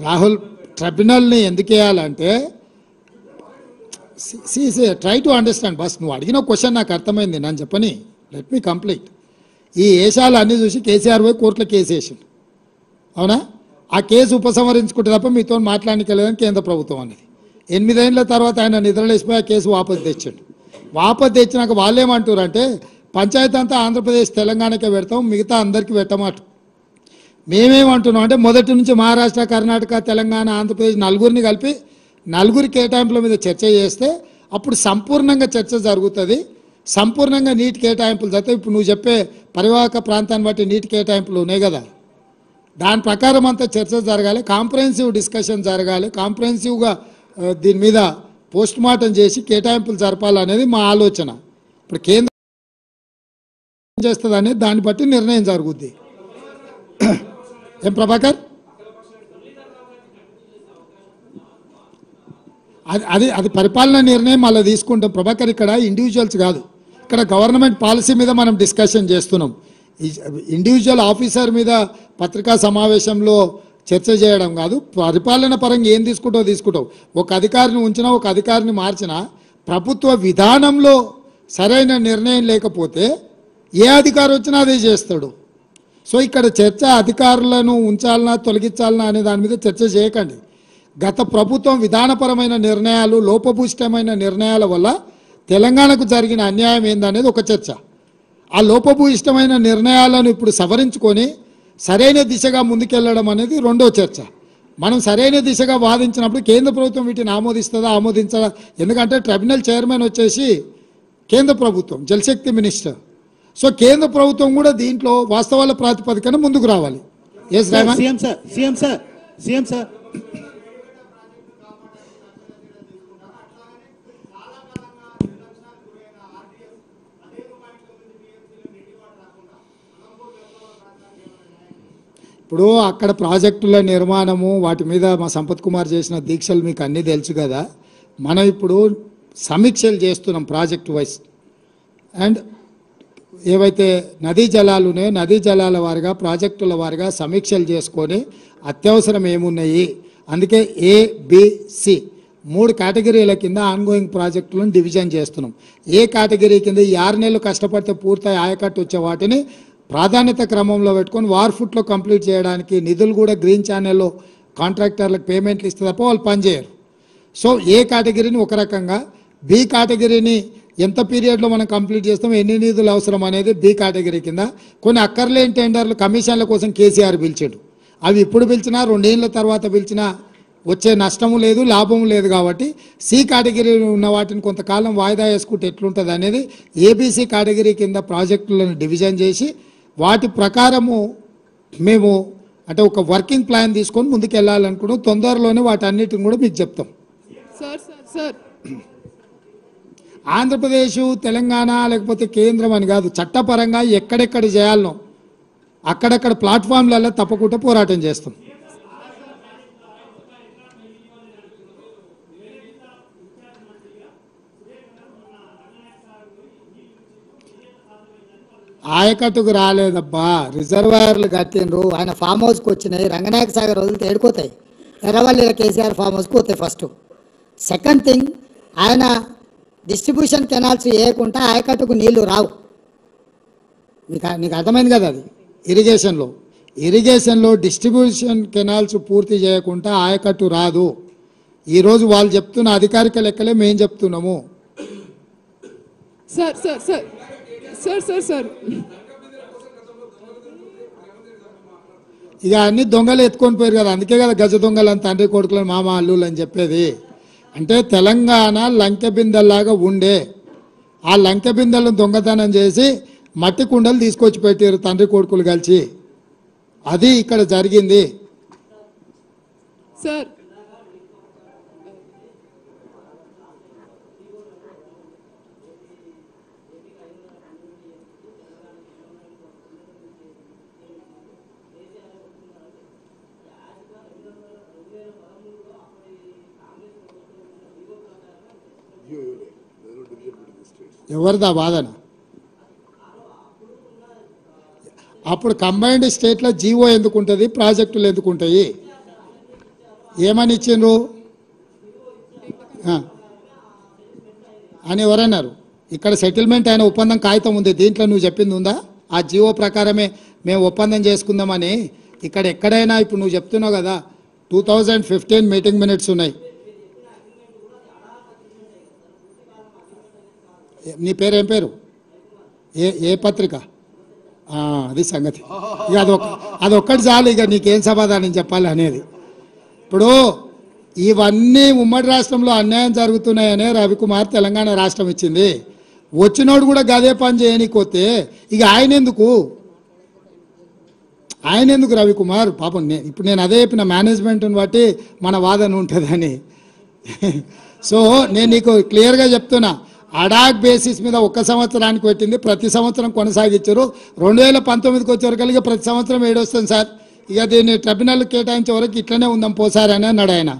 రాహుల్ ట్రిబ్యునల్ని ఎందుకు వేయాలంటే try to understand bus. నువ్వు అడిగిన క్వశ్చన్ నాకు అర్థమైంది, నేను చెప్పని లెట్ మీ కంప్లీట్. ఈ ఏషాలు అన్నీ చూసి కేసీఆర్ పోయి కోర్టులో కేసు వేసిండు, అవునా? ఆ కేసు ఉపసంహరించుకుంటే తప్ప మీతో మాట్లాడలేదని కేంద్ర ప్రభుత్వం అనేది. 8 ఏళ్ళ తర్వాత ఆయన నిద్రలేసిపోయి ఆ కేసు వాపసు తెచ్చాడు. వాపసు తెచ్చినాక వాళ్ళు ఏమంటారు అంటే పంచాయతీ అంతా ఆంధ్రప్రదేశ్ తెలంగాణకే పెడతాం, మిగతా అందరికీ పెట్టమాట. మేమేమంటున్నాం అంటే మొదటి నుంచి మహారాష్ట్ర, కర్ణాటక, తెలంగాణ, ఆంధ్రప్రదేశ్ నలుగురిని కలిపి నలుగురి కేటాయింపుల మీద చర్చ చేస్తే అప్పుడు సంపూర్ణంగా చర్చ జరుగుతుంది, సంపూర్ణంగా నీటి కేటాయింపులు జరుగుతాయి. ఇప్పుడు నువ్వు చెప్పే పరివాహక ప్రాంతాన్ని బట్టి నీటి కేటాయింపులు ఉన్నాయి కదా, దాని ప్రకారం అంతా చర్చ జరగాలి, కాంప్రహెన్సివ్ డిస్కషన్ జరగాలి, కాంప్రహెన్సివ్గా దీని మీద పోస్ట్ మార్టం చేసి కేటాయింపులు జరపాలనేది మా ఆలోచన. ఇప్పుడు కేంద్రం ఏం చేస్తుంది అనేది దాన్ని బట్టి నిర్ణయం జరుగుద్ది. ఏం ప్రభాకర్, అది పరిపాలన నిర్ణయం అలా తీసుకుంటాం ప్రభాకర్. ఇక్కడ ఇండివిజువల్స్ కాదు, ఇక్కడ గవర్నమెంట్ పాలసీ మీద మనం డిస్కషన్ చేస్తున్నాం. ఇండివిజువల్ ఆఫీసర్ మీద పత్రికా సమావేశంలో చర్చ చేయడం కాదు. పరిపాలన పరంగా ఏం తీసుకుంటావు. ఒక అధికారిని ఉంచినా ఒక అధికారిని మార్చినా ప్రభుత్వ విధానంలో సరైన నిర్ణయం లేకపోతే ఏ అధికారి వచ్చినా అదే చేస్తాడు. సో ఇక్కడ చర్చ అధికారులను ఉంచాలనా తొలగించాలనా అనే దాని మీద చర్చ చేయకండి. గత ప్రభుత్వం విధానపరమైన నిర్ణయాలు, లోపభూయిష్టమైన నిర్ణయాల వల్ల తెలంగాణకు జరిగిన అన్యాయం ఏందనేది ఒక చర్చ. ఆ లోపభూయిష్టమైన నిర్ణయాలను ఇప్పుడు సవరించుకొని సరైన దిశగా ముందుకెళ్లడం అనేది రెండో చర్చ. మనం సరైన దిశగా వాదించినప్పుడు కేంద్ర ప్రభుత్వం వీటిని ఆమోదిస్తుందా ఆమోదించదా, ఎందుకంటే ట్రిబ్యునల్ చైర్మన్ వచ్చేసి కేంద్ర ప్రభుత్వం, జలశక్తి మినిస్టర్. సో కేంద్ర ప్రభుత్వం కూడా దీంట్లో వాస్తవాల ప్రాతిపదికన ముందుకు రావాలి. ఎస్ సీఎం సార్ ఇప్పుడు అక్కడ ప్రాజెక్టుల నిర్మాణము వాటి మీద మా సంపత్ కుమార్ చేసిన దీక్షలు మీకు అన్నీ తెలుసు కదా. మనం ఇప్పుడు సమీక్షలు చేస్తున్నాం ప్రాజెక్ట్ వైజ్. అండ్ ఏవైతే నదీ జలాలు ఉన్నాయో నదీ జలాల వారిగా ప్రాజెక్టుల వారిగా సమీక్షలు చేసుకొని అత్యవసరం ఏమున్నాయి, అందుకే ABC 3 కేటగిరీల కింద ఆన్గోయింగ్ ప్రాజెక్టులను డివిజన్ చేస్తున్నాం. ఏ కేటగిరీ కింద ఈ 6 నెలలు కష్టపడితే పూర్తయి ఆయకట్టు వచ్చే వాటిని ప్రాధాన్యత క్రమంలో పెట్టుకొని వార్ ఫుట్లో కంప్లీట్ చేయడానికి నిధులు కూడా గ్రీన్ ఛానల్లో కాంట్రాక్టర్లకు పేమెంట్లు ఇస్తే తప్ప వాళ్ళు పనిచేయరు. సో ఏ కేటగిరీని ఒక రకంగా, బి కేటగిరీని ఎంత పీరియడ్లో మనం కంప్లీట్ చేస్తాం, ఎన్ని నిధులు అవసరం అనేది బి కేటగిరీ కింద. కొన్ని అక్కర్లేని టెండర్లు కమిషన్ల కోసం కేసీఆర్ పిలిచాడు. అవి ఇప్పుడు పిలిచినా 2 ఏళ్ళ తర్వాత పిలిచినా వచ్చే నష్టము లేదు లాభము లేదు. కాబట్టి సి కేటగిరీ ఉన్న వాటిని కొంతకాలం వాయిదా వేసుకుంటే ఎట్లుంటుంది అనేది ABC కేటగిరీ కింద ప్రాజెక్టులను డివిజన్ చేసి వాటి ప్రకారము మేము అంటే ఒక వర్కింగ్ ప్లాన్ తీసుకొని ముందుకు వెళ్ళాలనుకున్నాం. తొందరలోనే వాటన్నిటిని కూడా మీకు చెప్తాం. సార్ ఆంధ్రప్రదేశ్, తెలంగాణ లేకపోతే కేంద్రం అని కాదు, చట్టపరంగా ఎక్కడెక్కడ చేయాలనో అక్కడక్కడ ప్లాట్ఫామ్లలో తప్పకుండా పోరాటం చేస్తాం. ఆయకట్టుకు రాలేదబ్బా, రిజర్వాయర్లు కట్టిండ్రు, ఆయన ఫామ్ హౌస్కి వచ్చినాయి, రంగనాయక సాగర్ వదిలితే ఏడుకోతాయి, ఎర్రవల్లిలో కేసీఆర్ ఫామ్ హౌస్కి పోతాయి. ఫస్ట్ సెకండ్ థింగ్, ఆయన డిస్ట్రిబ్యూషన్ కెనాల్స్ వేయకుండా ఆయకట్టుకు నీళ్లు రావు. నీకు అర్థమైంది కదా. అది ఇరిగేషన్లో డిస్ట్రిబ్యూషన్ కెనాల్స్ పూర్తి చేయకుండా ఆయకట్టు రాదు. ఈరోజు వాళ్ళు చెప్తున్న అధికారిక లెక్కలే మేము చెప్తున్నాము. Sir sir sir sir sir sir ఇక అన్ని దొంగలు ఎత్తుకొని పోయారు కదా, అందుకే కదా గజ దొంగలు అని తండ్రి కొడుకులను మామ అల్లులు అని చెప్పేది. అంటే తెలంగాణ లంకె బిందెల్లాగా ఉండే ఆ లంకె బిందెలను దొంగతనం చేసి మట్టి కుండలు తీసుకొచ్చి పెట్టారు తండ్రి కొడుకులు కలిసి. అది ఇక్కడ జరిగింది. సార్ ఎవరిదా వాదన? అప్పుడు కంబైన్డ్ స్టేట్లో జీవో ఎందుకు ఉంటుంది, ప్రాజెక్టులు ఎందుకు ఉంటాయి? ఏమని ఇచ్చిండ్రు అని ఎవరన్నారు? ఇక్కడ సెటిల్మెంట్ అయిన ఒప్పందం కాగితం ఉంది, దీంట్లో నువ్వు చెప్పింది ఉందా? ఆ జీవో ప్రకారమే మేము ఒప్పందం చేసుకుందామని ఇక్కడ ఎక్కడైనా ఇప్పుడు నువ్వు చెప్తున్నావు కదా 2015 మీటింగ్ మినిట్స్ ఉన్నాయి. నీ పేరు ఏం పేరు? ఏ పత్రిక? అది సంగతి. ఇక అదొక్కటి చాలు, ఇక నీకేం సమాధానం చెప్పాలి అనేది. ఇప్పుడు ఇవన్నీ ఉమ్మడి రాష్ట్రంలో అన్యాయం జరుగుతున్నాయనే రవికుమార్ తెలంగాణ రాష్ట్రం ఇచ్చింది. వచ్చినోడు కూడా గదే పని చేయనీకొస్తే ఇక ఆయన ఎందుకు రవికుమార్? పాపం ఇప్పుడు నేను అదే చెప్పిన, మేనేజ్మెంట్ని బట్టి మన వాదన ఉంటుందని. సో నేను నీకు క్లియర్గా చెప్తున్నా, అడాక్ బేసిస్ మీద 1 సంవత్సరానికి పెట్టింది, ప్రతి సంవత్సరం కొనసాగించారు. 2019కి వచ్చేవరకు ప్రతి సంవత్సరం ఏడొస్తుంది సార్, ఇక దీన్ని ట్రిబ్యునల్ కేటాయించే వరకు ఇట్లనే ఉందాం పోసారని అన్నాడు ఆయన.